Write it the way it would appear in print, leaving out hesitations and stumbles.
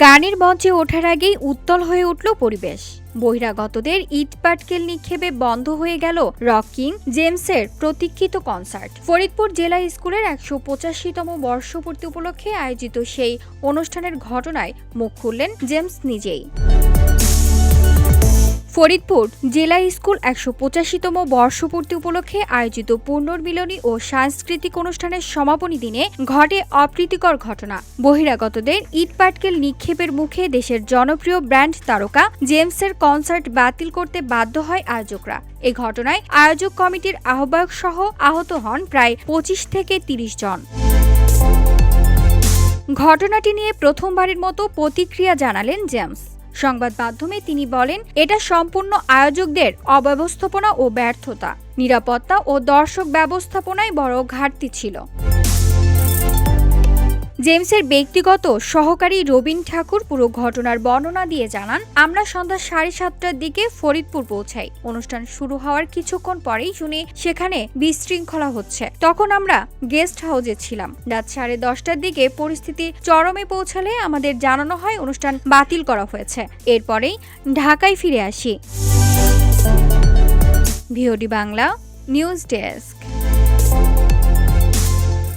গানের মঞ্চে ওঠার আগেই উত্তল হয়ে উঠল পরিবেশ। বহিরাগতদের ইট পাটকেল নিক্ষেপে বন্ধ হয়ে গেল রক কিং জেমসের প্রতীক্ষিত কনসার্ট। ফরিদপুর জেলা স্কুলের ১৮৫তম বর্ষপূর্তি উপলক্ষে আয়োজিত সেই অনুষ্ঠানের ঘটনায় মুখ খুললেন জেমস নিজেই। ফরিদপুর জেলা স্কুল ১৮৫তম বর্ষপূর্তি উপলক্ষে আয়োজিত পুনর্মিলনী ও সাংস্কৃতিক অনুষ্ঠানের সমাপনী দিনে ঘটে অপ্রীতিকর ঘটনা। বহিরাগতদের ইট পাটকেল নিক্ষেপের মুখে দেশের জনপ্রিয় ব্যান্ড তারকা জেমসের কনসার্ট বাতিল করতে বাধ্য হয় আয়োজকরা। এ ঘটনায় আয়োজক কমিটির আহ্বায়ক সহ আহত হন প্রায় ২৫ থেকে ৩০ জন। ঘটনাটি নিয়ে প্রথমবারের মতো প্রতিক্রিয়া জানালেন জেমস। সংবাদ মাধ্যমে তিনি বলেন, এটা সম্পূর্ণ আয়োজকদের অব্যবস্থাপনা ও ব্যর্থতা। নিরাপত্তা ও দর্শক ব্যবস্থাপনায় বড় ঘাটতি ছিল। জেমসের ব্যক্তিগত সহকারী রবিন ঠাকুর পুরো ঘটনার বর্ণনা দিয়ে জানান, আমরা সন্ধ্যা ৭:৩০টার দিকে ফরিদপুর পৌঁছাই। অনুষ্ঠান শুরু হওয়ার কিছুক্ষণ পরেই শুনি সেখানে বিশৃঙ্খলা হচ্ছে। তখন আমরা গেস্ট হাউসে ছিলাম। রাত ১০:৩০টার দিকে পরিস্থিতি চরমে পৌঁছালে আমাদের জানানো হয় অনুষ্ঠান বাতিল করা হয়েছে। এরপরেই ঢাকায় ফিরে আসি। VOD Bangla news desk.